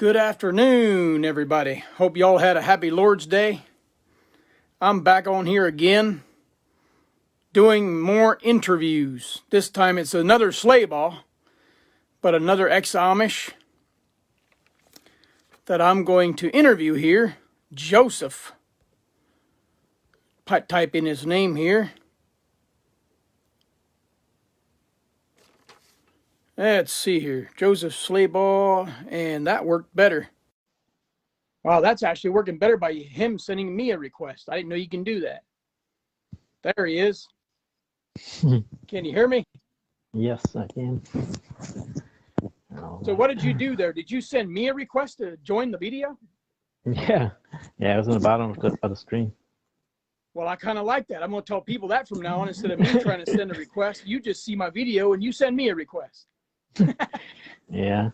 Good afternoon, everybody. Hope you all had a happy Lord's Day. I'm back on here again doing more interviews. This time it's another sleigh ball, but another ex-Amish that I'm going to interview here, Joseph. Type in his name here. Let's see here. Joseph Sleighball, and that worked better. Wow, that's actually working better by him sending me a request. I didn't know you can do that. There he is. Can you hear me? Yes, I can. So what did you do there? Did you send me a request to join the video? Yeah, it was on the bottom of the screen. Well, I kind of like that. I'm going to tell people that from now on. Instead of me trying to send a request, you just see my video and you send me a request. Yeah.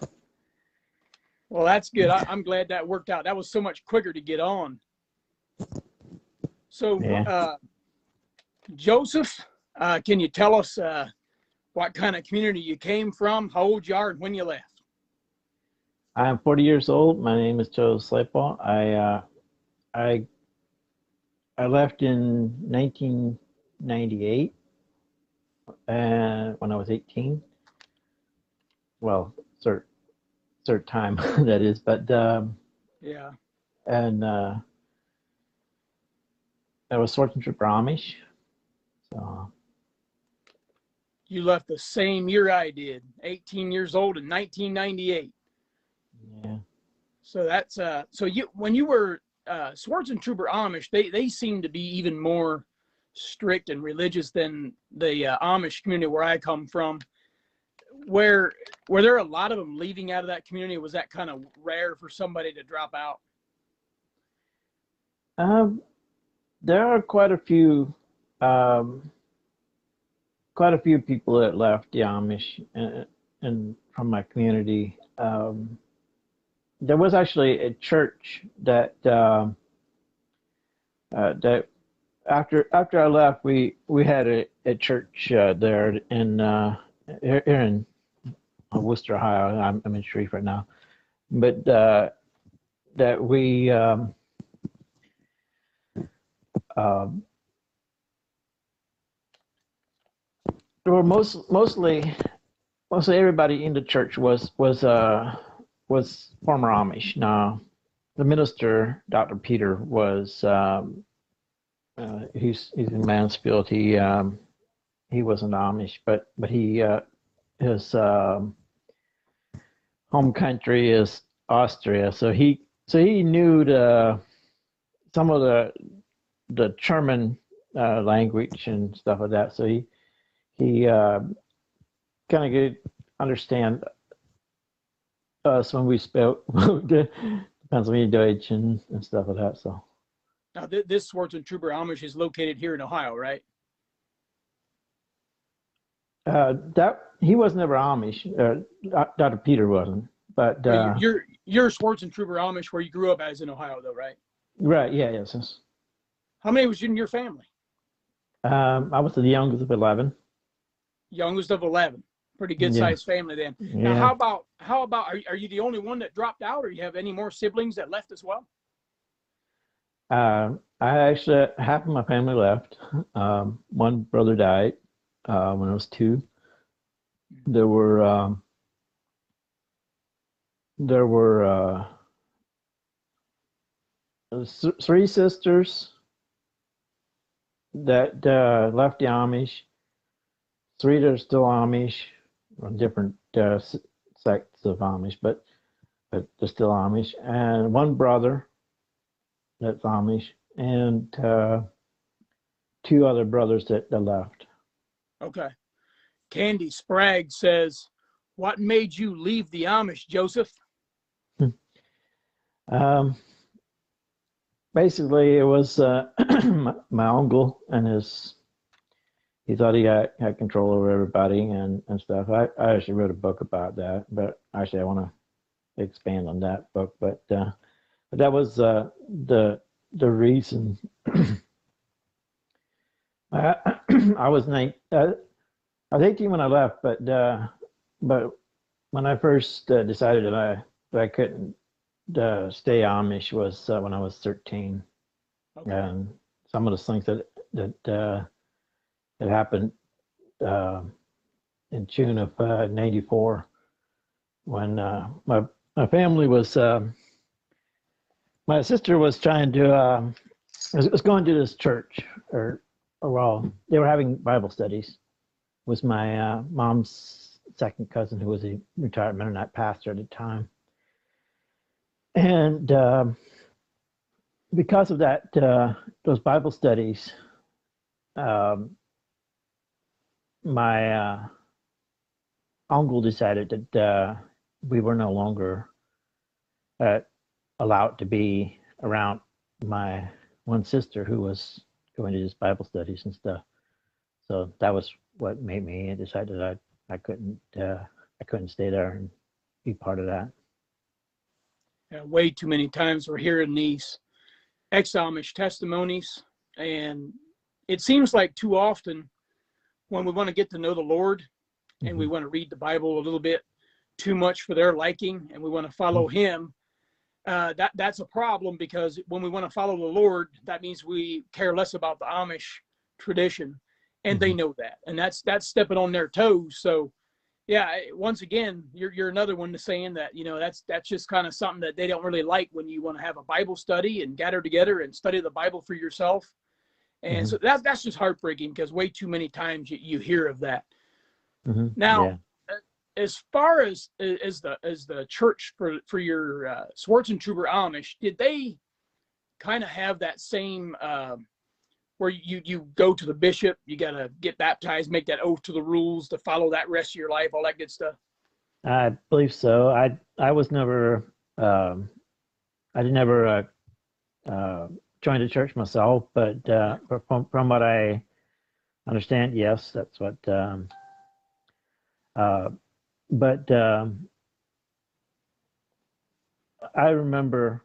Well, that's good. I'm glad that worked out. That was so much quicker to get on. So, Yeah. Joseph, can you tell us what kind of community you came from, how old you are, and when you left? I'm 40 years old. My name is Joe Sleighball. I left in 1998, and when I was 18. Well, third time that is, but Yeah. and I was sorting through Amish. So You left the same year I did, 18 years old in 1998. yeah. So that's so you when you were Schwarzentrooper Amish, they seem to be even more strict and religious than the Amish community where I come from. Were there a lot of them leaving out of that community? Was that kind of rare for somebody to drop out? There are quite a few people that left the Amish and from my community. There was actually a church that that after I left, we had a church there here in Worcester, Ohio. I'm in Shreve right now, but that we there were mostly everybody in the church was former Amish. Now, the minister, Dr. Peter, was he's in Mansfield. He wasn't Amish, but he his home country is Austria, so he knew some of the German language and stuff like that. So he kind of could understand us when we spoke the Pennsylvania Deutsch and stuff like that. So Now, this Schwarzentrooper Amish is located here in Ohio, right? that he was never Amish. Dr. Peter wasn't, but You're Schwarzentrooper Amish where you grew up as in Ohio, though, right? right, yeah, yes. How many was in your family? I was the youngest of 11. Youngest of 11. Pretty good Yeah. sized family then. Yeah. Now, how about are you the only one that dropped out, or you have any more siblings that left as well? I actually, half of my family left. One brother died when I was 2. There were three sisters that left the Amish. 3 that are still Amish, on different sects of Amish, but they're still Amish. And one brother that's Amish, and 2 other brothers that left. Okay. Candy Sprague says, "What made you leave the Amish, Joseph?" Basically, it was my uncle and he thought he had control over everybody and stuff. I actually wrote a book about that, but actually I want to expand on that book. But that was the reason. I was 18 when I left, but when I first decided that I couldn't stay Amish was when I was 13, Okay. and some of the things that happened uh, in June of '94 when my family was my sister was trying to was going to this church or well they were having Bible studies. Was my mom's second cousin who was a retired Mennonite pastor at the time, and because of that those Bible studies, um, my uncle decided that we were no longer uh, allowed to be around my one sister who was going to these Bible studies and stuff. So that was what made me decide that I couldn't stay there and be part of that. Way too many times we're hearing these ex-Amish testimonies, and it seems like too often when we want to get to know the Lord and we want to read the Bible a little bit too much for their liking and we want to follow him, that's a problem, because when we want to follow the Lord, that means we care less about the Amish tradition, and they know that, and that's stepping on their toes. So yeah, once again, you're another one to saying that, that's just kind of something that they don't really like when you want to have a Bible study and gather together and study the Bible for yourself. And so that's just heartbreaking, because way too many times you hear of that. Now, Yeah. as far as the church for your Schwarzentruber Amish, did they kind of have that same where you go to the bishop, you got to get baptized, make that oath to the rules to follow that rest of your life, all that good stuff? I believe so. I was never I did never join the church myself, but from what I understand, yes, that's what. But I remember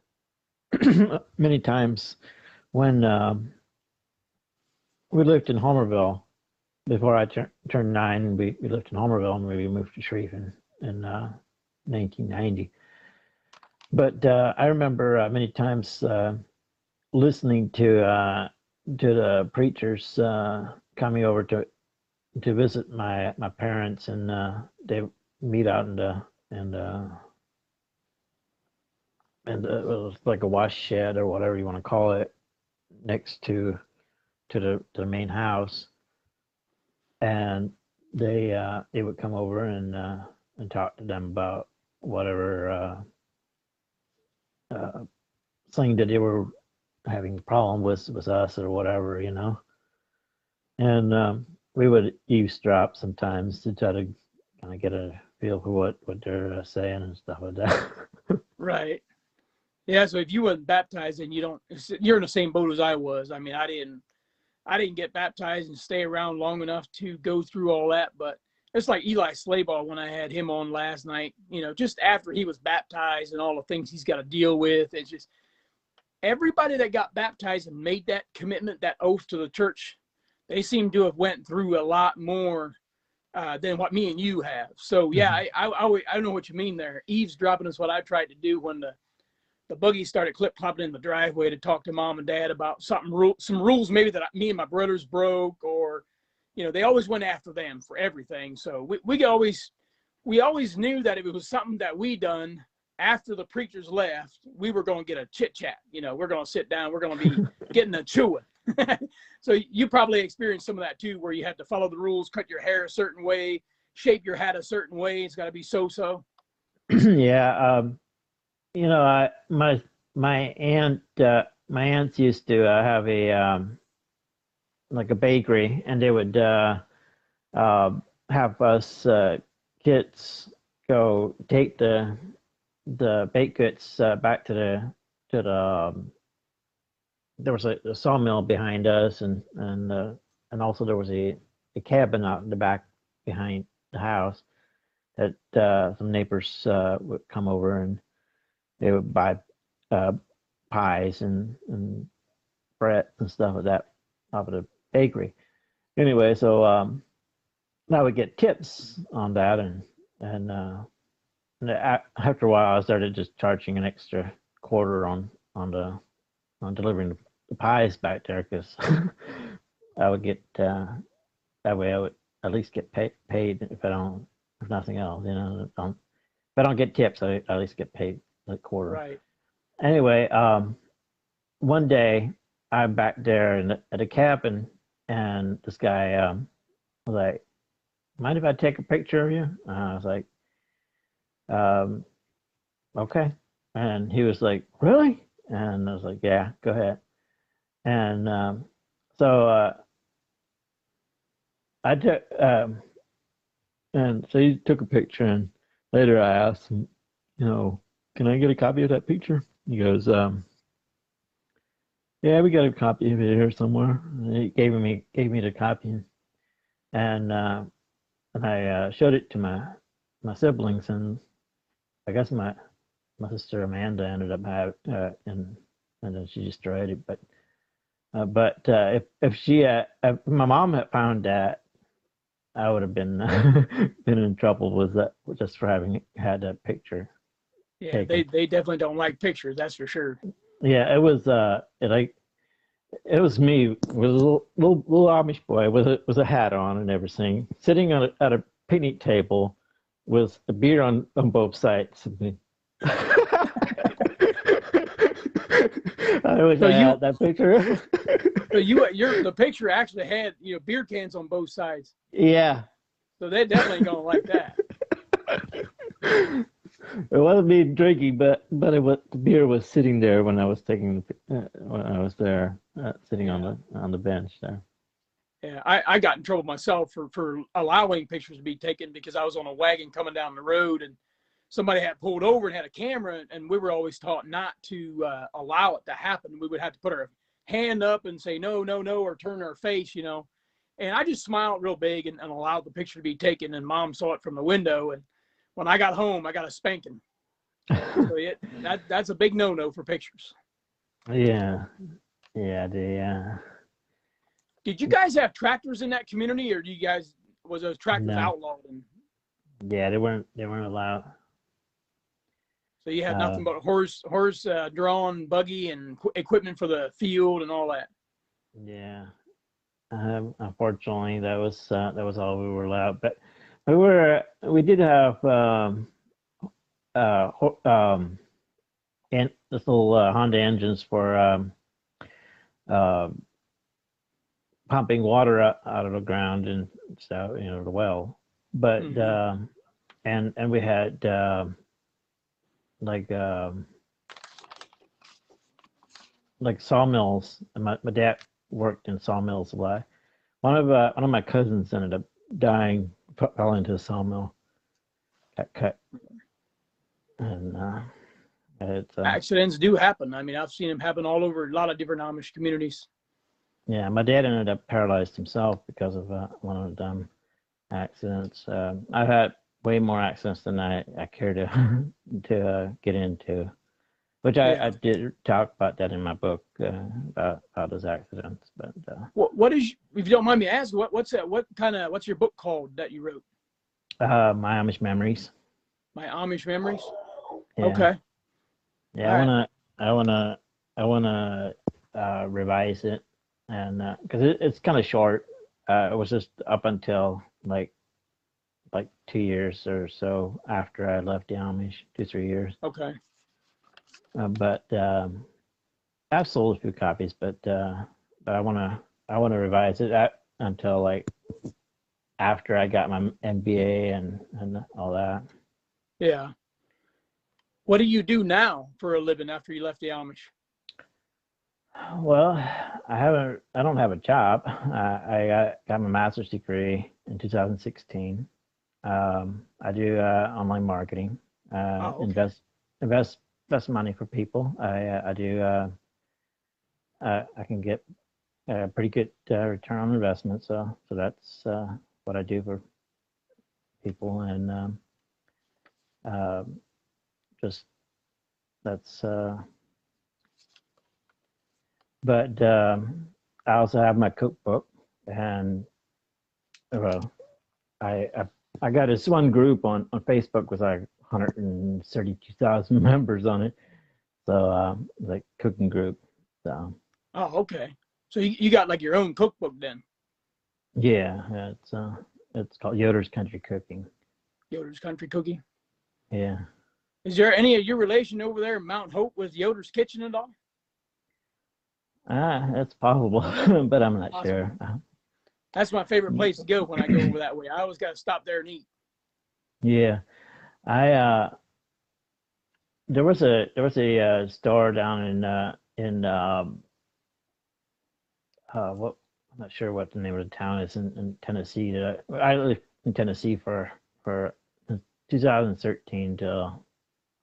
many times when we lived in Homerville before I turned 9. We lived in Homerville, and we moved to Shreve in 1990. But I remember many times listening to the preachers coming over to visit my parents, and they meet out in the and it was like a wash shed or whatever you want to call it, next to the main house, and they would come over and talk to them about whatever thing that they were having a problem with us or whatever, and we would eavesdrop sometimes to try to kind of get a feel for what they're saying and stuff like that. Right. Yeah. So if you wasn't baptized, and you're in the same boat as I was. I mean, I didn't get baptized and stay around long enough to go through all that. But it's like Eli Slabaugh when I had him on last night, just after he was baptized and all the things he's got to deal with. It's just everybody that got baptized and made that commitment, that oath to the church, they seem to have went through a lot more than what me and you have. So yeah, I know what you mean there. Eavesdropping is what I tried to do when the buggy started clip-clopping in the driveway to talk to mom and dad about some rules maybe that me and my brothers broke, or they always went after them for everything. So we always knew that if it was something that we done after the preachers left, we were going to get a chit chat. We're going to sit down, we're going to be getting a chewing. So you probably experienced some of that too, where you had to follow the rules, cut your hair a certain way, shape your hat a certain way. It's got to be so. Yeah. My aunts used to have a like a bakery, and they would have us kids go take the baked goods back to the there was a sawmill behind us, and also there was a cabin out in the back behind the house that some neighbors would come over, and they would buy pies and bread and stuff like that off of the bakery. Anyway, so I would get tips on that, and after a while, I started just charging an extra quarter on delivering the pies back there because I would get that way I would at least get paid if nothing else, you know. If I don't get tips, I at least get paid a quarter. Right. Anyway, one day I'm back there at a cabin, and this guy was like, "Mind if I take a picture of you?" I was like, um, "Okay." And he was like, "Really?" And I was like, "Yeah, go ahead." And so I took, and so he took a picture, and later I asked him, you know, "Can I get a copy of that picture?" He goes, "Yeah, we got a copy of it here somewhere." And he gave me the copy, and I showed it to my siblings, and I guess my sister Amanda ended up having and then she destroyed it. But if my mom had found that, I would have been been in trouble with that just for having had that picture Yeah, taken. they definitely don't like pictures, that's for sure. Yeah, it was me with a little Amish boy with a hat on and everything, sitting at a picnic table with a beer on both sides of me. I wish So I you had that picture. so you your the picture actually had, beer cans on both sides. Yeah. So they definitely ain't gonna like that. It wasn't me drinking, but the beer was sitting there when I was when I was there, sitting Yeah. on the bench there. Yeah, I got in trouble myself for allowing pictures to be taken because I was on a wagon coming down the road and somebody had pulled over and had a camera, and we were always taught not to allow it to happen. We would have to put our hand up and say no, no, no, or turn our face. And I just smiled real big and allowed the picture to be taken. And Mom saw it from the window. And when I got home, I got a spanking. So that's a big no-no for pictures. Yeah, yeah, Did you guys have tractors in that community, or was those tractors no, outlawed? And yeah, they weren't allowed. so you had Uh, nothing but horse drawn buggy and equipment for the field and all that. yeah, unfortunately, that was all we were allowed. But we did have this little Honda engines for uh, pumping water out of the ground and so the well. But Mm-hmm. and we had like um, like sawmills. And my dad worked in sawmills a lot. One of my cousins ended up dying, fell into a sawmill, got cut, and it's Accidents do happen. I mean, I've seen them happen all over a lot of different Amish communities. yeah. My dad ended up paralyzed himself because of one of them accidents. I've had way more accidents than I care to to get into, which Yeah. I did talk about that in my book about those accidents. But What is, if you don't mind me asking, what's that? What's your book called that you wrote? my Amish Memories. My Amish Memories. Yeah, Okay. yeah. All right. I wanna revise it, and because it's kind of short. It was just up until like 2 years or so after I left the Amish, 2 3 years. Okay. But I've sold a few copies, but I wanna revise it until like after I got my MBA and all that. Yeah. What do you do now for a living after you left the Amish? Well, I don't have a job. I got my master's degree in 2016. I do online marketing, Oh, okay. invest invest money for people. I do. I can get a pretty good return on investment. So that's what I do for people, and uh, just that's. But I also have my cookbook, and well, I I got this one group on Facebook with like 132,000 members on it. So like cooking group. So Oh, okay. So you got like your own cookbook then? yeah, it's called Yoder's Country Cooking. Yoder's Country Cooking. Yeah. Is there any of your relation over there in Mount Hope with Yoder's Kitchen at all? It's possible, but I'm not Possible. sure. That's my favorite place to go when I go over that way. I always got to stop there and eat. Yeah, I there was a store down in what I'm not sure what the name of the town is in Tennessee. I lived in Tennessee for 2013 till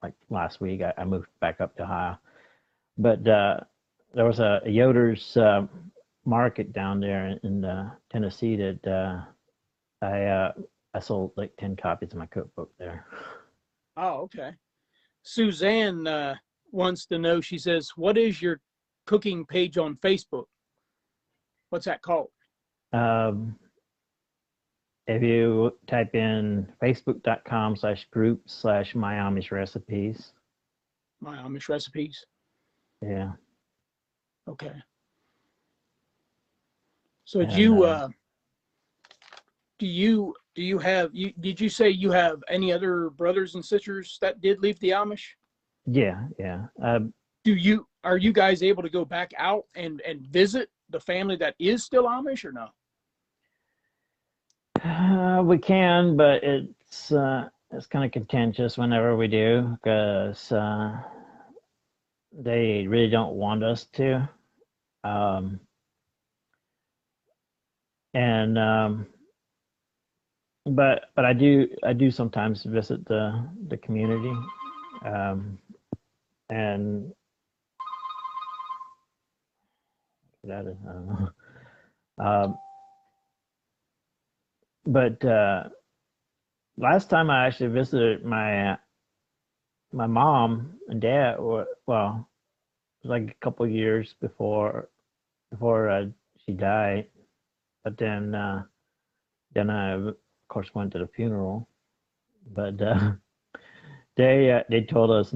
like last week. I moved back up to Ohio, but there was a Yoder's market down there in Tennessee that I sold like 10 copies of my cookbook there. Oh, okay. Suzanne wants to know, she says, what is your cooking page on Facebook? What's that called? Um, if you type in facebook.com/group/My Amish Recipes. My Amish Recipes. Yeah. Okay. So And do you have did you say you have any other brothers and sisters that did leave the Amish? yeah. Are you guys able to go back out and visit the family that is still Amish or no? We can, but it's kind of contentious whenever we do because they really don't want us to. Um, and but I do sometimes visit the community, and that is I don't know. But last time I actually visited my mom and dad, well, it was like a couple of years before she died. But then I of course went to the funeral. But they told us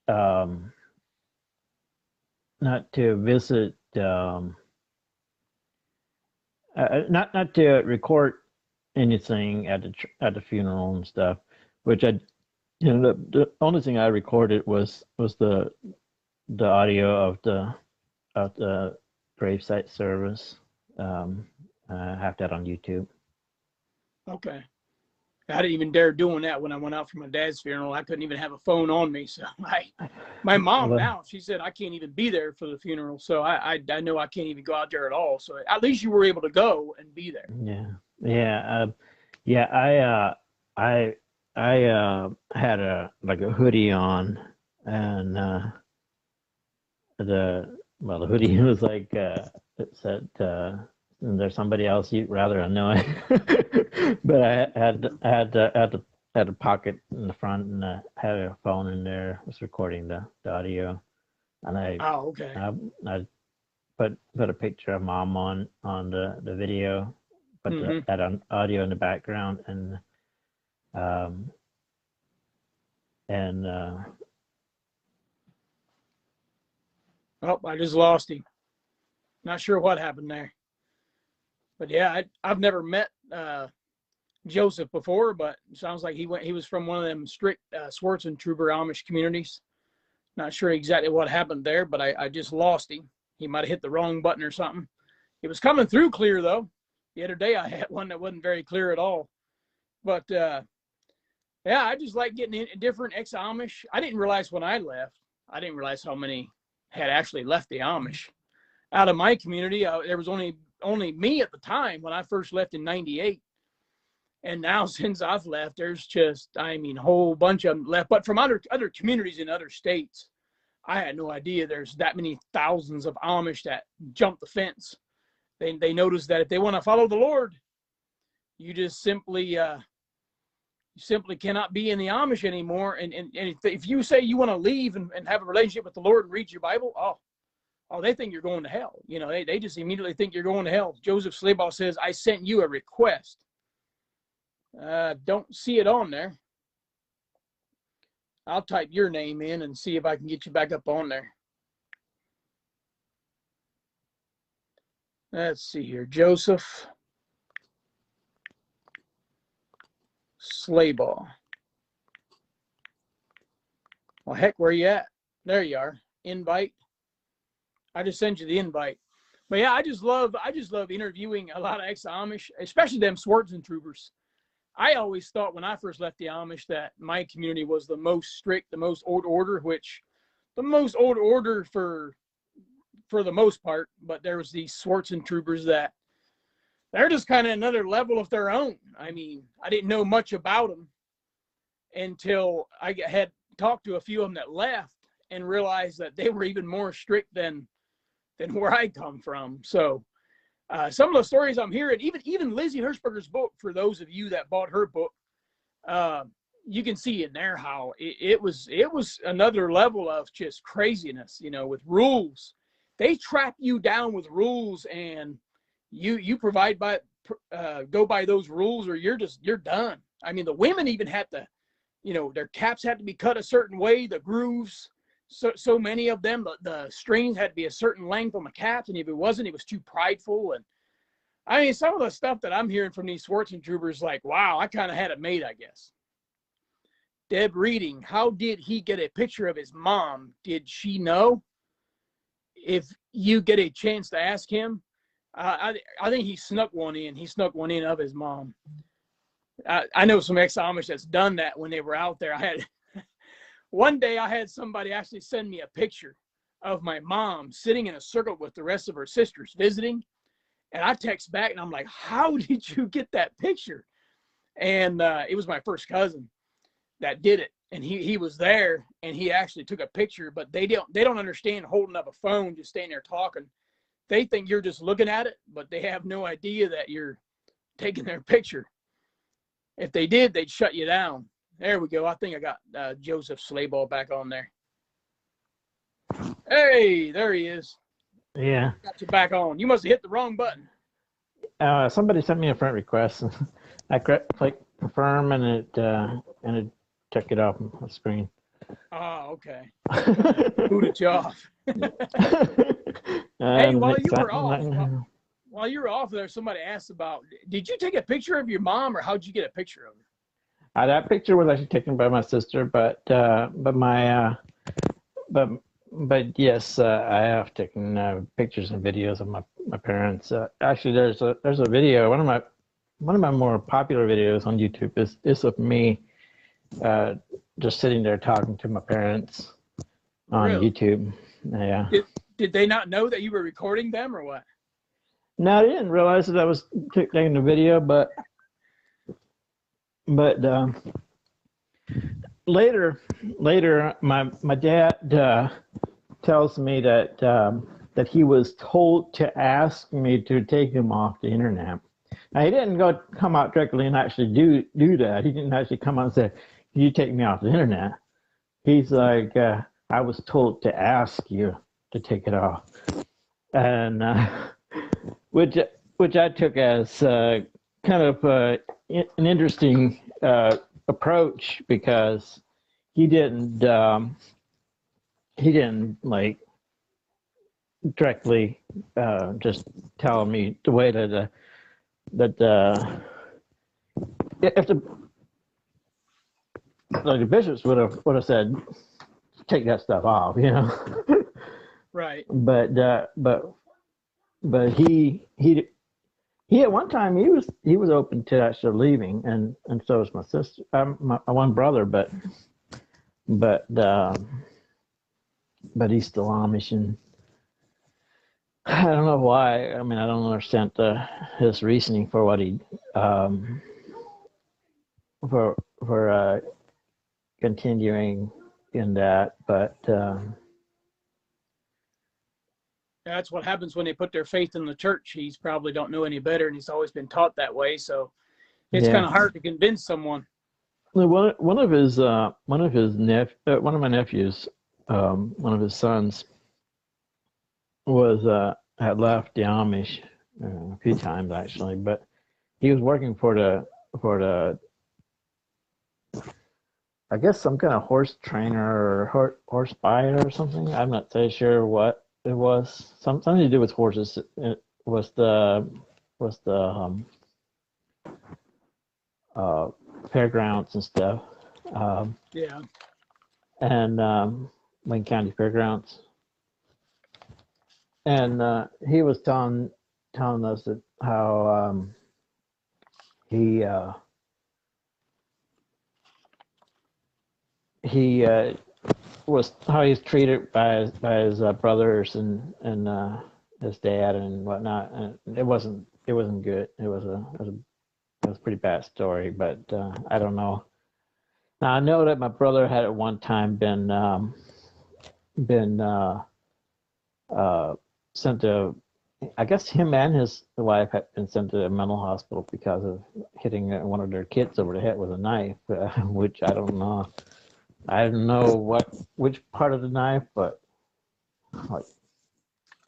um, not to visit, not to record anything at the funeral and stuff. Which the only thing I recorded was the audio of the gravesite service. I have that on YouTube. Okay. I didn't even dare doing that when I went out for my dad's funeral. I couldn't even have a phone on me. So my mom now, she said I can't even be there for the funeral. So I know I can't even go out there at all. So at least you were able to go and be there. Yeah. I had a hoodie on, and the hoodie was like it said there's somebody else you'd rather annoy. But I had a pocket in the front, and I had a phone in there. I was recording the audio, and Oh, okay. I put a picture of mom on the video, put that on audio in the background, and um and Oh, I just lost him. Not sure what happened there. But yeah, I've never met Joseph before, but it sounds like he was from one of them strict Schwarzentuber Amish communities. Not sure exactly what happened there, but I just lost him. He might have hit the wrong button or something. It was coming through clear though. The other day I had one that wasn't very clear at all. But yeah, I just like getting in different ex-Amish. I didn't realize when I left, I didn't realize how many had actually left the Amish. Out of my community, there was only me at the time when I first left in '98. And now since I've left, there's just, I mean, a whole bunch of them left. But from other communities in other states, I had no idea there's that many thousands of Amish that jump the fence. They notice that if they want to follow the Lord, you just simply cannot be in the Amish anymore. And if you say you want to leave and have a relationship with the Lord and read your Bible, they think you're going to hell. You know, they just immediately think you're going to hell. Joseph Slaybaugh says, I sent you a request. Don't see it on there. I'll type your name in and see if I can get you back up on there. Let's see here. Joseph Slayball. Well, heck, where you at? There you are. Invite. I just sent you the invite. But yeah, I just love interviewing a lot of ex-Amish, especially them Swartzentroopers. I always thought when I first left the Amish that my community was the most strict, the most old order, which the most old order for the most part, but there was these Swartzentroopers that they're just kind of another level of their own. I mean, I didn't know much about them until I had talked to a few of them that left and realized that they were even more strict than where I come from. So some of the stories I'm hearing, even Lizzie Hirschberger's book, for those of you that bought her book, you can see in there how it was another level of just craziness, with rules. They trap you down with rules, and you go by those rules, or you're done. I mean, the women even had to, their caps had to be cut a certain way, the grooves. So many of them, the strings had to be a certain length on the caps, and if it wasn't, it was too prideful. And I mean, some of the stuff that I'm hearing from these Swartzentroopers, like, wow, I kind of had it made, I guess. Deb Reading, how did he get a picture of his mom? Did she know? If you get a chance to ask him, I think he snuck one in. He snuck one in of his mom. I know some ex-Amish that's done that when they were out there. One day I had somebody actually send me a picture of my mom sitting in a circle with the rest of her sisters visiting. And I text back and I'm like, how did you get that picture? And it was my first cousin that did it. And he was there, and he actually took a picture, but they don't understand holding up a phone, just standing there talking. They think you're just looking at it, but they have no idea that you're taking their picture. If they did, they'd shut you down. There we go. I think I got Joseph Slayball back on there. Hey, there he is. Yeah. Got you back on. You must have hit the wrong button. Somebody sent me a friend request. I clicked confirm, and it took it off the screen. Oh, okay. Booted you off. Hey, while you were off there, somebody asked about, did you take a picture of your mom, or how'd you get a picture of her? That picture was actually taken by my sister, but yes, I have taken pictures and videos of my parents. Actually, there's a video. One of my more popular videos on YouTube is of me just sitting there talking to my parents on YouTube. Yeah. Did they not know that you were recording them, or what? No, I didn't realize that I was taking the video, but later, my dad tells me that he was told to ask me to take him off the internet. Now, he didn't come out directly and actually do that. He didn't actually come out and say, "You take me off the internet." He's like, "I was told to ask you to take it off," and which I took as kind of an interesting approach, because he didn't like directly just tell me the way that if the bishops would have said, take that stuff off, Right. But he at one time he was open to actually leaving, and so was my sister, my one brother, but he's still Amish, and I don't know why. I mean, I don't understand his reasoning for what he for continuing in that, but that's what happens when they put their faith in the church. He's probably don't know any better, and he's always been taught that way. So it's kind of hard to convince someone. One of my nephews, one of his sons, had left the Amish a few times actually, but he was working for the I guess some kind of horse trainer or horse buyer or something. I'm not so sure what it was. Something to do with horses. It was the uh, fairgrounds and stuff. Yeah. And Wayne County Fairgrounds. And he was telling us that how he he was how he's treated by his brothers and his dad and whatnot. And it wasn't good. It was a pretty bad story. But I don't know. Now I know that my brother had at one time been sent to. I guess him and his wife had been sent to a mental hospital because of hitting one of their kids over the head with a knife, which I don't know. I don't know which part of the knife, but like,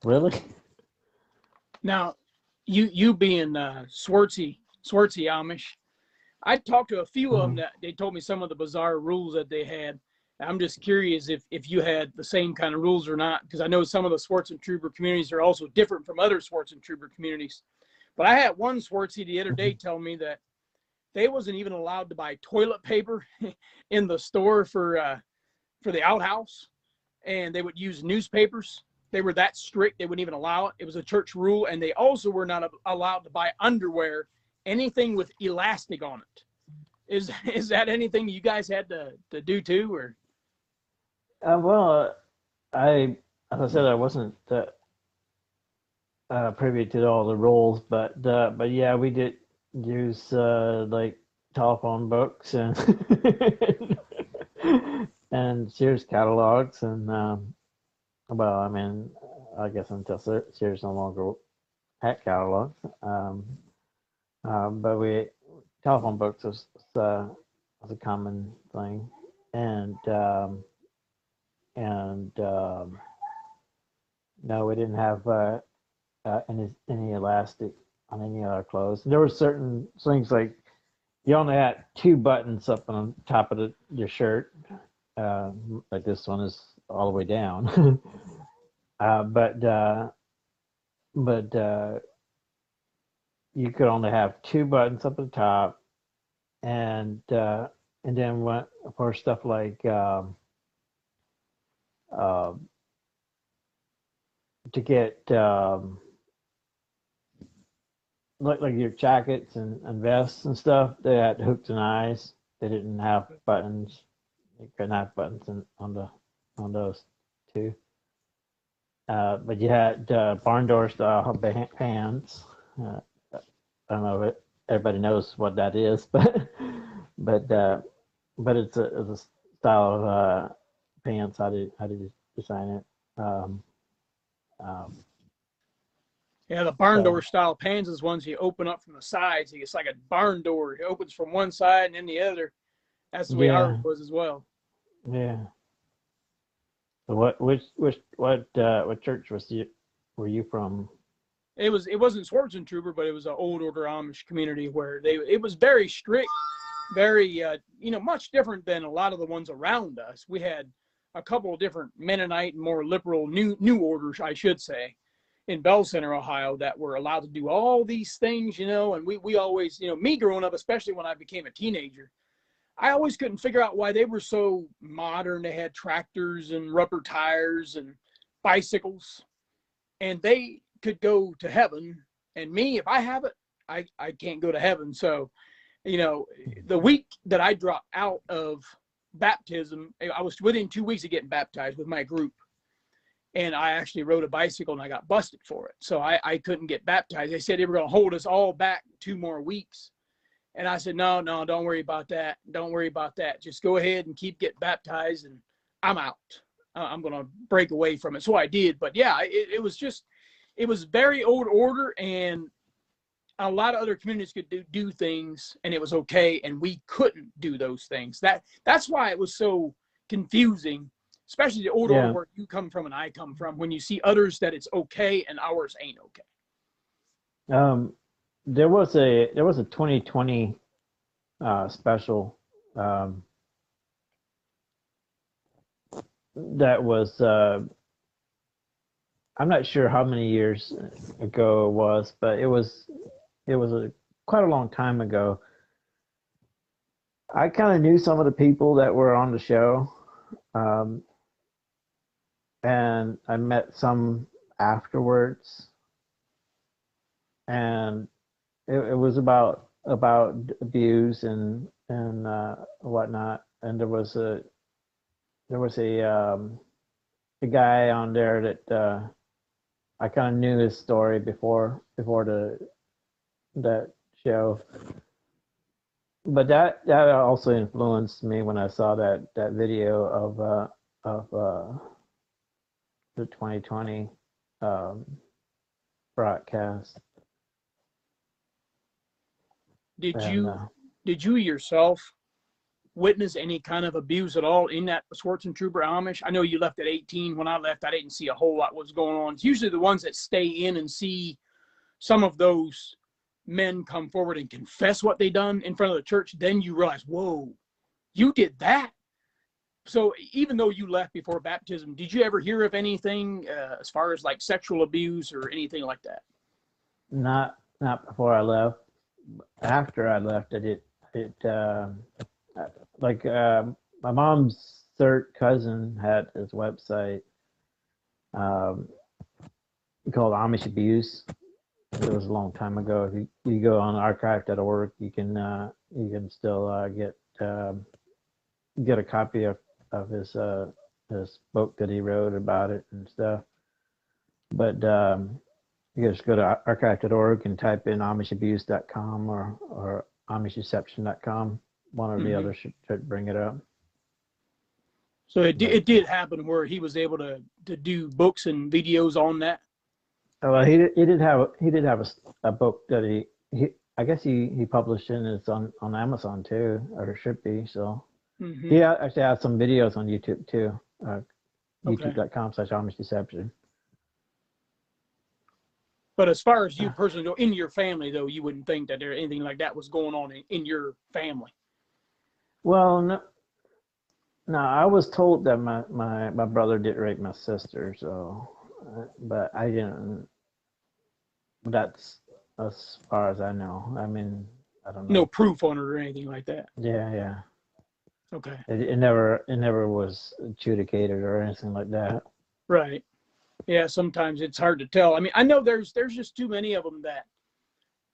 really? Now, you being Swartzy Amish, I talked to a few of them Mhm. that they told me some of the bizarre rules that they had. I'm just curious if you had the same kind of rules or not, because I know some of the Swartz and Trooper communities are also different from other Swartz and Trooper communities. But I had one Swartzy the other day tell me that they wasn't even allowed to buy toilet paper in the store for the outhouse, and they would use newspapers. They were that strict; they wouldn't even allow it. It was a church rule, and they also were not allowed to buy underwear, anything with elastic on it. Is that anything you guys had to do too, or? Well, as I said, I wasn't privy to all the rules, but yeah, we did use like telephone books and and Sears catalogs and well, I mean, I guess until Sears no longer had catalogs, but we telephone books was a common thing, and and no, we didn't have any elastic on any of our clothes. There were certain things like you only had two buttons up on top of your shirt, like this one is all the way down. uh, but uh, but you could only have two buttons up at the top, and then for stuff like uh, to get like your jackets and vests and stuff, they had hooks and eyes. They didn't have buttons. You couldn't have buttons on those too. But you had barn door style pants. Uh, I don't know if everybody knows what that is, but uh, but it's a style of pants. How did you design it? Um, um, Yeah, the barn door so style pans is ones you open up from the sides. It's like a barn door. It opens from one side and then the other. That's the way ours yeah, was as well. yeah. So what church were you from? It wasn't Swords and Trooper, but it was an old order Amish community where it was very strict, very much different than a lot of the ones around us. We had a couple of different Mennonite and more liberal new orders, I should say, in Bell Center, Ohio, that were allowed to do all these things, and we always, me growing up, especially when I became a teenager, I always couldn't figure out why they were so modern. They had tractors and rubber tires and bicycles, and they could go to heaven. And me, if I have it, I can't go to heaven. So, the week that I dropped out of baptism, I was within 2 weeks of getting baptized with my group. And I actually rode a bicycle and I got busted for it. So I couldn't get baptized. They said they were going to hold us all back 2 more weeks. And I said, no, don't worry about that. Don't worry about that. Just go ahead and keep getting baptized and I'm out. I'm going to break away from it. So I did. But yeah, it was very old order, and a lot of other communities could do things and it was okay. And we couldn't do those things. That's why it was so confusing, especially the old order Yeah, where you come from and I come from, when you see others that it's okay and ours ain't okay. um, there was a 2020. special that was I'm not sure how many years ago it was, but it was quite a long time ago. I kind of knew some of the people that were on the show, um, and I met some afterwards, and it was about abuse and whatnot. And there was a guy on there that I kind of knew his story before the that show, but that also influenced me when I saw that video of the 2020 um, broadcast. Did And you did you yourself witness any kind of abuse at all in that Swartz and Trooper Amish? I know you left at 18. When I left, I didn't see a whole lot was going on. It's usually the ones that stay in and see some of those men come forward and confess what they done in front of the church. Then you realize, whoa, you did that. So even though you left before baptism, did you ever hear of anything as far as like sexual abuse or anything like that? not before I left. After I left, it like my mom's third cousin had his website um, called Amish Abuse. It was a long time ago. If you go on archive.org, you can still get a copy of his book that he wrote about it and stuff. But you just go to archive.org and type in amishabuse.com or amishdeception.com. One or the other should bring it up. So it did happen where he was able to do books and videos on that. Well, he did have a book that he I guess he published and it's on Amazon too, or it should be. So he actually has some videos on YouTube too. YouTube.com/Amish Deception. But as far as you personally go, in your family though, you wouldn't think that there anything like that was going on in your family. Well, no, I was told that my brother did rape my sister, so but I didn't. That's as far as I know. I mean, I don't know. No proof on it or anything like that. Yeah. Okay. It never was adjudicated or anything like that. Right. Yeah, sometimes it's hard to tell. I mean, I know there's just too many of them that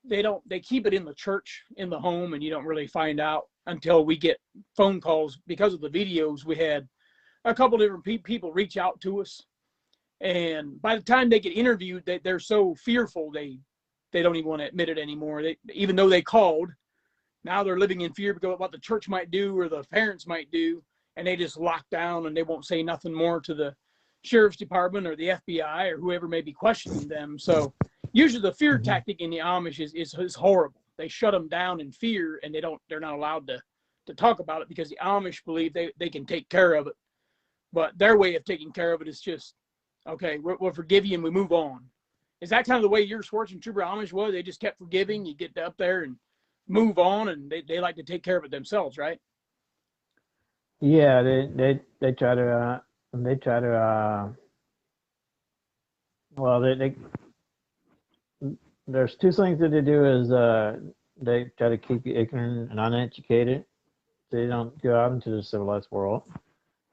they keep it in the church, in the home, and you don't really find out until we get phone calls. Because of the videos, we had a couple different people reach out to us, and by the time they get interviewed, they're so fearful they don't even want to admit it anymore. Even though they called, now they're living in fear because of what the church might do or the parents might do, and they just lock down and they won't say nothing more to the sheriff's department or the FBI or whoever may be questioning them. So usually the fear tactic in the Amish is horrible. They shut them down in fear, and they're not allowed to talk about it because the Amish believe they can take care of it. But their way of taking care of it is just, okay, we'll forgive you and we move on. Is that kind of the way your Swartz and Trooper Amish was? They just kept forgiving. You get up there and move on, and they like to take care of it themselves, right? Yeah, they try to well they there's two things that they do is they try to keep you ignorant and uneducated so you don't go out into the civilized world.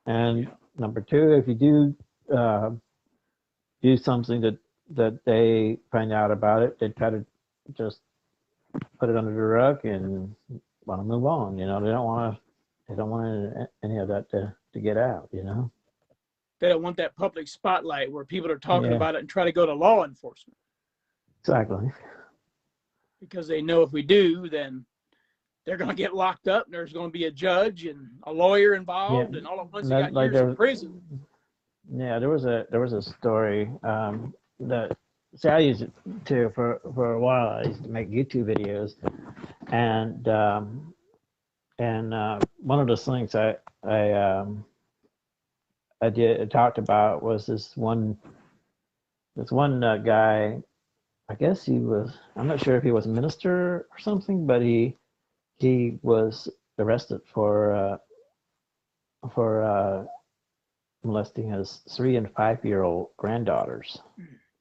And number two, if you do something that they find out about it, they try to just put it under the rug and want to move on. They don't want any of that to get out. They don't want that public spotlight where people are talking Yeah, about it and try to go to law enforcement, exactly. because they know if we do, then they're going to get locked up, and there's going to be a judge and a lawyer involved, and all at once you got Like years in prison. Yeah, there was a story that see, I used it too for a while. I used to make YouTube videos, and one of the things I talked about was this one guy. I guess I'm not sure if he was a minister or something, but he he was arrested for molesting his 3 and 5-year-old granddaughters.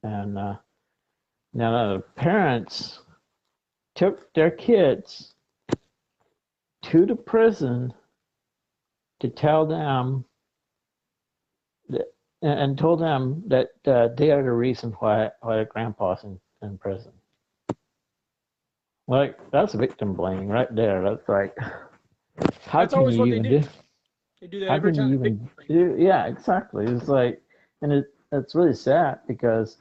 And now the parents took their kids to the prison to tell them that, and told them that they are the reason why their grandpa's in prison. Like, that's victim blaming right there. That's like, how That's can always you what they even do. do? They do that How every can you time. even do? Yeah, exactly. It's like, and it's really sad because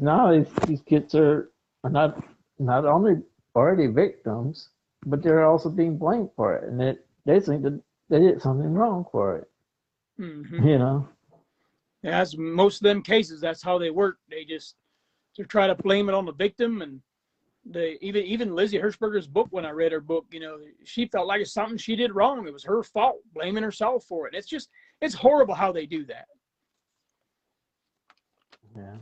now these kids are not only already victims, but they're also being blamed for it, and they think that they did something wrong for it. Mm-hmm. You know? Yeah, that's most of them cases. That's how they work. They just to try to blame it on the victim, and they even Lizzie Hirschberger's book. When I read her book, she felt like it's something she did wrong. It was her fault, blaming herself for it. It's horrible how they do that. Yeah.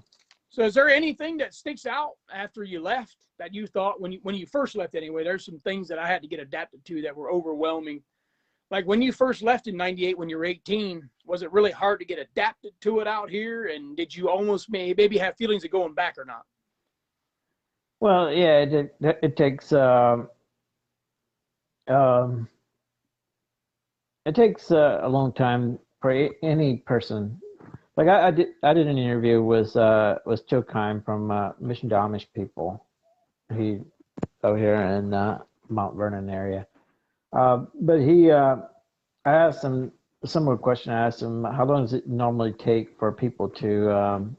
So, is there anything that sticks out after you left that you thought when you first left anyway? There's some things that I had to get adapted to that were overwhelming. Like when you first left in '98, when you were 18, was it really hard to get adapted to it out here? And did you almost maybe have feelings of going back or not? Well, yeah, it takes um, it takes a long time for any person. Like I did an interview with Joe Kime from Mission to Amish people. He over here in Mount Vernon area. But I asked him a similar question. I asked him, how long does it normally take for people to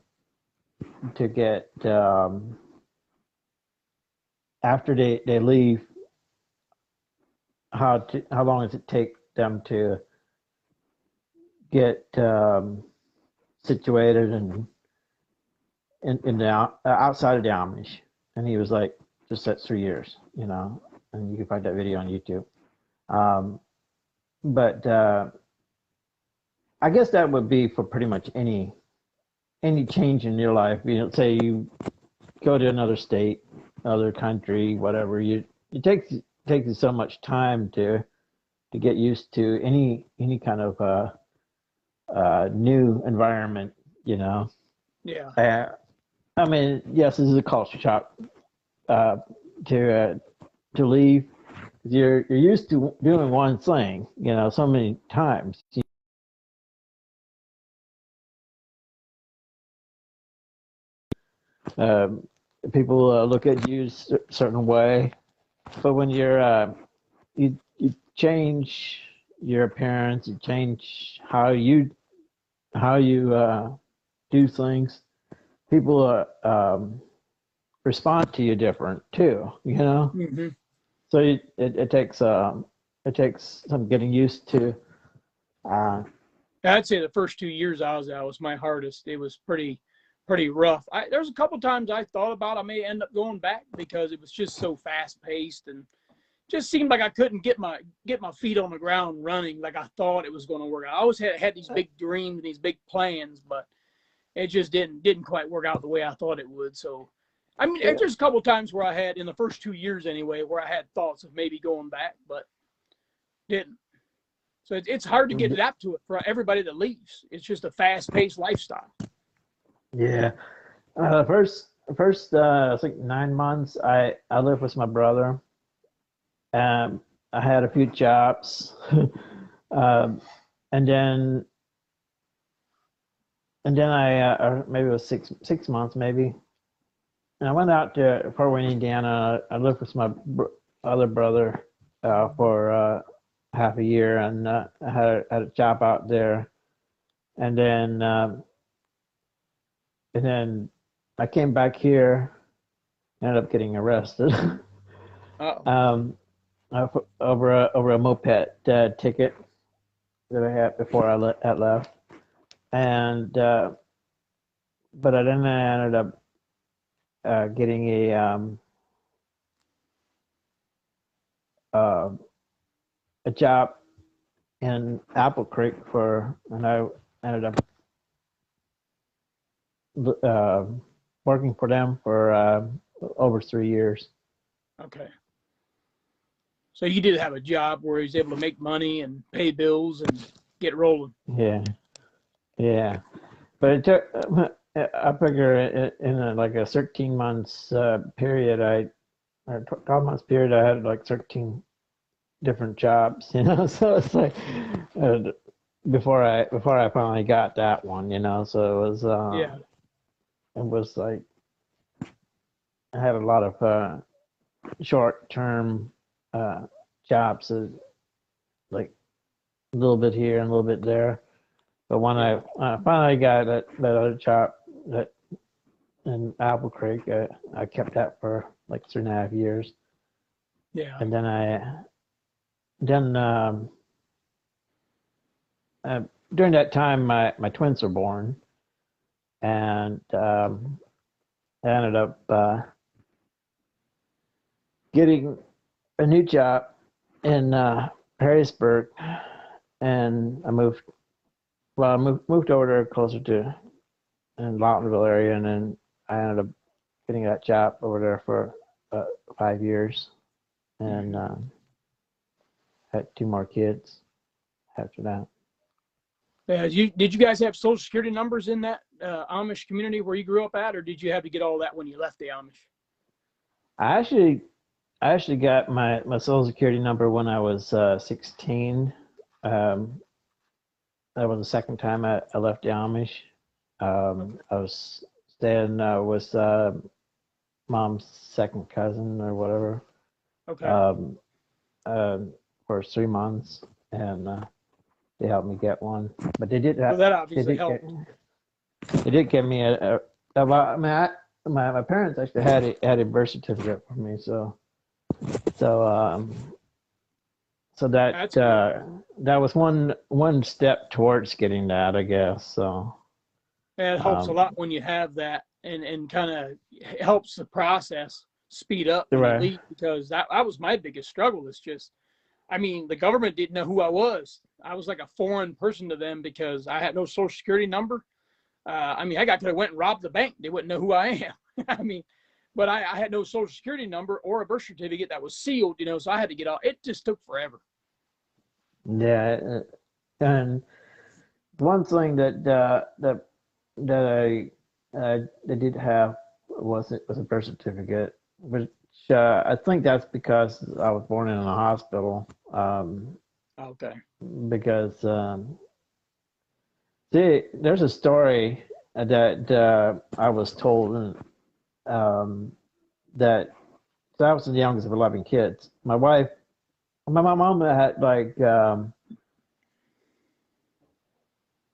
get after they leave? How long does it take them to get situated and in the outside of the Amish? And he was like, just that's 3 years, and you can find that video on YouTube. But I guess that would be for pretty much any change in your life. Say you go to another state, other country, whatever. It takes you so much time to get used to any kind of new environment. Yeah, I mean, yes, this is a culture shock uh, to leave. You're used to doing one thing, so many times. Um, People look at you a certain way, but when you change your appearance, you change how you do things. People respond to you different too. mm-hmm. So it takes some getting used to. Uh, I'd say the first 2 years I was out was my hardest. It was pretty rough. There's a couple times I thought about I may end up going back because it was just so fast paced and just seemed like I couldn't get my feet on the ground running like I thought it was going to work out. I always had these big dreams and these big plans, but it just didn't quite work out the way I thought it would. So, I mean, there's a couple times where I had in the first 2 years anyway, where I had thoughts of maybe going back, but didn't. So it's hard to get adapt to it for everybody that leaves. It's just a fast paced lifestyle. yeah. First I think 9 months I lived with my brother. I had a few jobs, um, and then I maybe it was 6 months maybe, and I went out to Fort Wayne, Indiana. I lived with my other brother for half a year, and I had a job out there, and then I came back here, ended up getting arrested. Oh, um, over a moped ticket that I had before I left, and but then I ended up getting uh, a job in Apple Creek and I ended up uh, working for them for over 3 years. okay. So you did have a job where he was able to make money and pay bills and get rolling. Yeah, yeah. But it took, I figure in like a 13 months period, or 12 months period, I had like 13 different jobs, you know. So it's like uh, before I finally got that one, you know. So Yeah. it was like I had a lot of short term jobs, like a little bit here and a little bit there. But when Yeah. I finally got that other job that in Apple Creek, I kept that for like 3.5 years, Yeah. and then uh, during that time my twins were born, and I ended up getting a new job in Harrisburg, and I moved. Well, I moved over there closer to in Lawtonville area, and then I ended up getting that job over there for 5 years, and had two more kids after that. Did you guys have social security numbers in that Amish community where you grew up at, or did you have to get all that when you left the Amish? I actually I actually got my social security number when I was 16. Um, that was the second time I left the Amish. Okay. I was staying with mom's second cousin or whatever, Okay. um, uh, for 3 months, and they helped me get one. But So that they obviously did get helped. they did get me I mean, my parents actually had a birth certificate for me, so so That's good. that was one step towards getting that, I guess. So And it helps a um, lot when you have that, and kind of helps the process speed up when you right, leave, because that was my biggest struggle. Is just, I mean, the government didn't know who I was. I was like a foreign person to them because I had no social security number. I mean, I could have went and robbed the bank. They wouldn't know who I am. I mean, but I had no social security number or a birth certificate that was sealed, so I had to get all. It just took forever. yeah, and one thing that I did have was a birth certificate, which I think that's because I was born in a hospital. Okay. Because see, there's a story that I was told, um, that so I was the youngest of 11 kids. My mom had like, and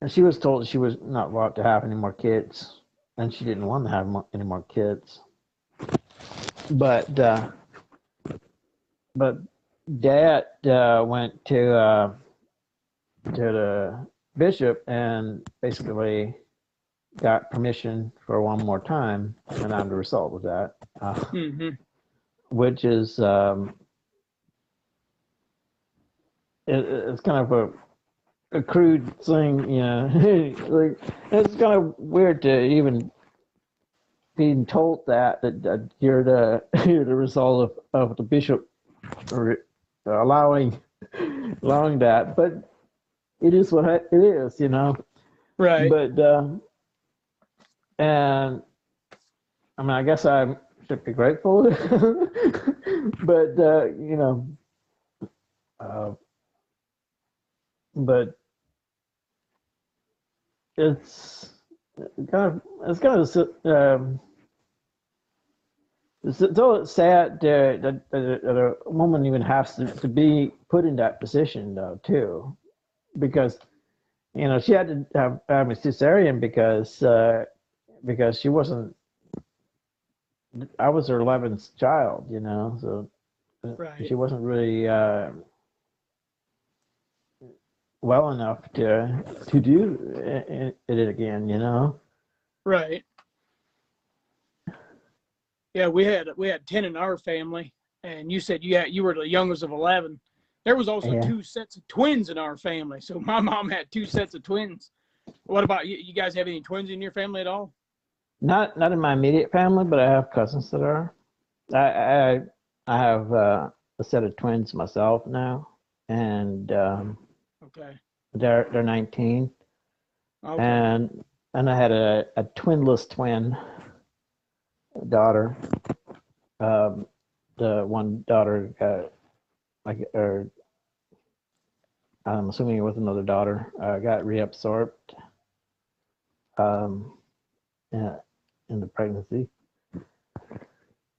she was told she was not allowed to have any more kids, and she didn't want to have any more kids. But but Dad went to the bishop and basically got permission for one more time, and I'm the result of that, Mm-hmm. which is it's kind of a crude thing, you know. Like, it's kind of weird to even being told that you're the you're the result of the bishop allowing allowing that, but it is what it is, you know. Right. But and I mean, I guess I should be grateful, but uh, but it's it's kind of it's so sad that a woman even has to be put in that position though too, because she had to have a cesarean because she wasn't. I was her 11th child, so Right. she wasn't really well enough to do it again. Right. Yeah, we had 10 in our family, and you said you were the youngest of 11. There was also Yeah, two sets of twins in our family, so my mom had two sets of twins. What about you? You guys have any twins in your family at all? not in my immediate family, but I have cousins that are. I I, I have. a set of twins myself now, and Okay. they're 19, Okay. and I had a twinless twin daughter. Um, the one daughter got like, or I'm assuming it was another daughter, got reabsorbed um, in, in the pregnancy,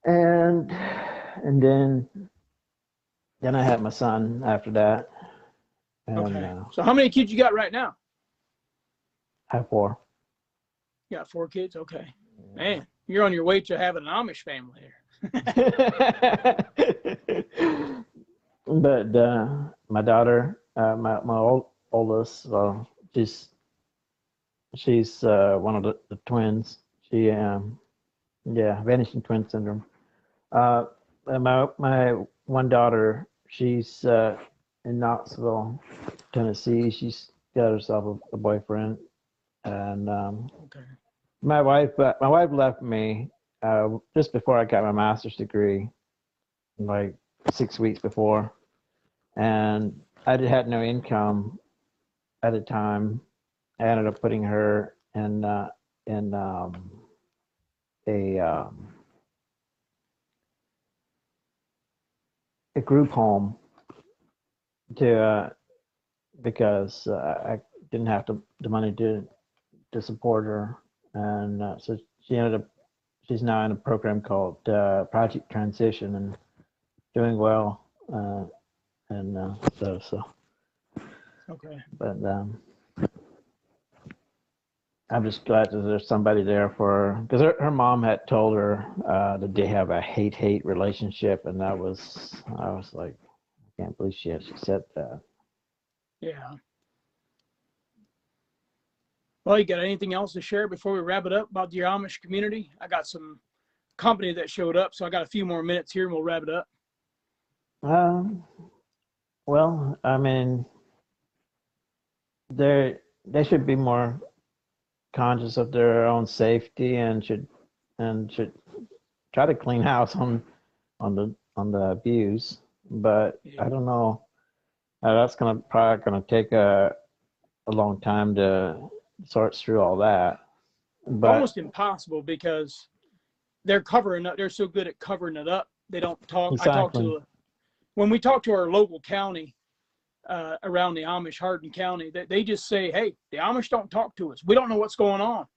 and and then I had my son after that, and Okay. So how many kids you got right now? I have four. You got 4 kids? Okay. Man, you're on your way to having an Amish family here. But my daughter, my oldest, she's one of the twins. She yeah, vanishing twin syndrome. And my one daughter, she's in Knoxville, Tennessee. She's got herself a boyfriend, and Okay. my wife left me just before I got my master's degree, like 6 weeks before, and I had no income at the time. I ended up putting her in a um, a group home to because I didn't have the money to support her, and so she ended up. She's now in a program called Project Transition and doing well, and so. Okay. But I'm just glad that there's somebody there for her, because her mom had told her that they have a hate relationship, and I was like, I can't believe she said that. Yeah. Well, you got anything else to share before we wrap it up about your Amish community? I got some company that showed up, so I got a few more minutes here and we'll wrap it up. Um, well, I mean, they should be more conscious of their own safety and should try to clean house on the abuse. But I Yeah. don't know. That's probably gonna take a long time to sort through all that. But Almost impossible because they're covering up. They're so good at covering it up. They don't talk. I talk exactly. to, when we talk to our local county around the Amish, Hardin County, they just say, hey, the Amish don't talk to us. We don't know what's going on.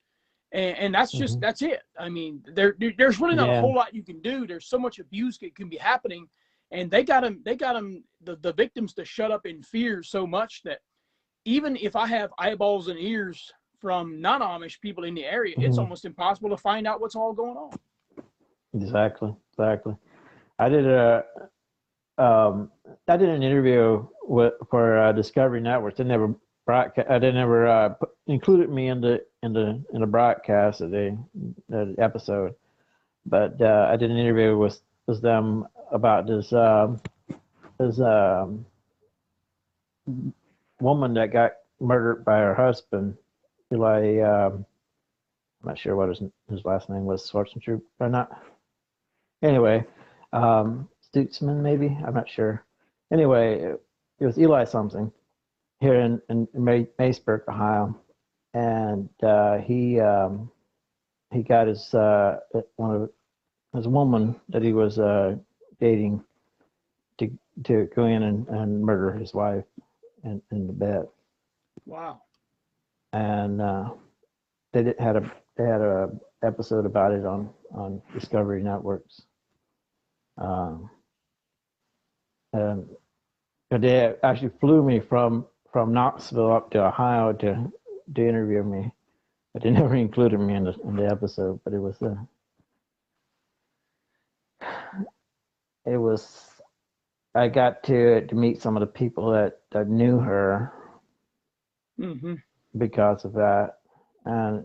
And Hmm. that's it. I mean, there's really not a Yeah. whole lot you can do. There's so much abuse that can be happening, and they got them the victims to shut up in fear so much that even if I have eyeballs and ears from non-Amish people in the area, it's Hmm. almost impossible to find out what's all going on. Exactly. Exactly. I did a um, I did an interview for Discovery Network. They never broadcast. They never included me in the broadcast of the episode. But I did an interview with them about this woman that got murdered by her husband, Eli. I'm not sure what his last name was, Schwarzenegger or not. Anyway, Stutzman maybe. I'm not sure. Anyway, it was Eli something here in Maceburg, Ohio, and he got his one of his woman that he was dating to to go in and murder his wife in the bed, Wow. and they had a episode about it on Discovery Networks, um, and they actually flew me from Knoxville up to Ohio to interview me, but they never included me in the episode. But it was I got to meet some of the people that knew her Mm-hmm. because of that, and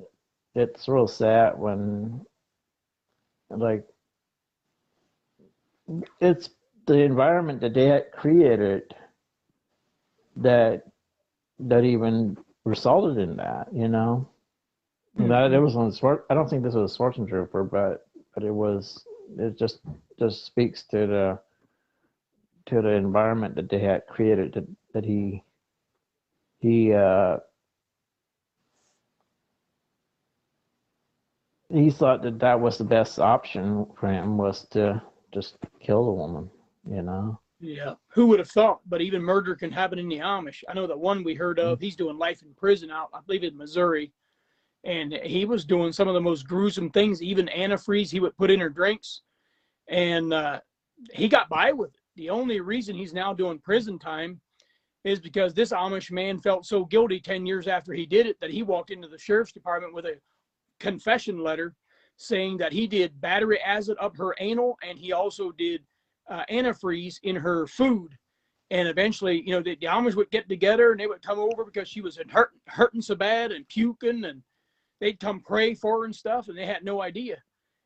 it's real sad when, like, it's the environment that they had created that even resulted in that, that Mm-hmm. it was on I don't think this was a Schwarzenegger, but it just speaks to to the environment that they had created, that he he thought that that was the best option for him, was to just kill the woman, you know. Yeah, who would have thought? But even murder can happen in the Amish. I know that one we heard of, he's doing life in prison out, I believe, in Missouri. And he was doing some of the most gruesome things, even antifreeze he would put in her drinks. And he got by with it. The only reason he's now doing prison time is because this Amish man felt so guilty 10 years after he did it that he walked into the sheriff's department with a confession letter saying that he did battery acid up her anal, and he also did antifreeze in her food. And eventually, you know, the Amish would get together and they would come over because she was hurting so bad and puking, and they'd come pray for her and stuff, and they had no idea.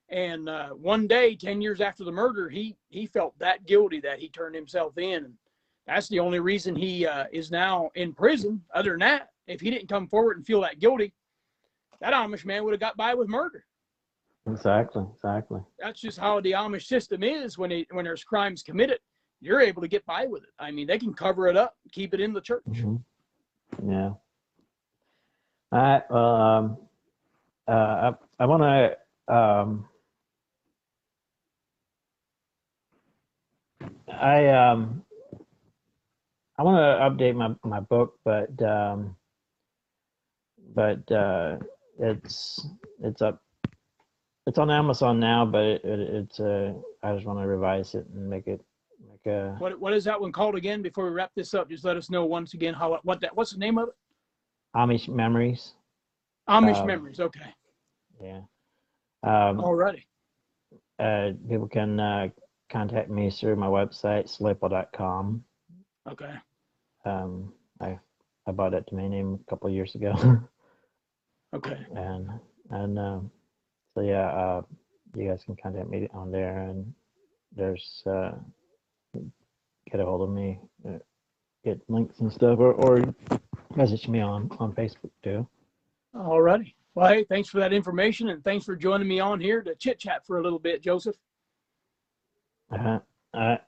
And one day, 10 years after the murder, he felt that guilty that he turned himself in. And that's the only reason he is now in prison. Other than that, if he didn't come forward and feel that guilty, that Amish man would have got by with murder. Exactly. That's just how the Amish system is. When there's crimes committed, you're able to get by with it. I mean, they can cover it up, keep it in the church. Mm-hmm. Yeah. All right. Well, I want to I want to update my book, but it's up. It's on Amazon now, but it's I just want to revise it and make a. What is that one called again? Before we wrap this up, just let us know once again what's the name of it? Amish Memories. Amish Memories. Okay. Yeah. Alrighty. People can contact me through my website, slipple.com. Okay. I bought that domain name a couple of years ago. Okay. And so yeah, you guys can contact me on there, and there's get a hold of me, get links and stuff, or message me on Facebook too. Alrighty. Well, hey, thanks for that information, and thanks for joining me on here to chit chat for a little bit, Joseph. All right.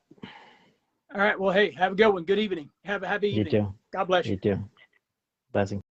All right. Well, hey, have a good one. Good evening. Have a happy evening. You too. God bless you. You too. Blessings.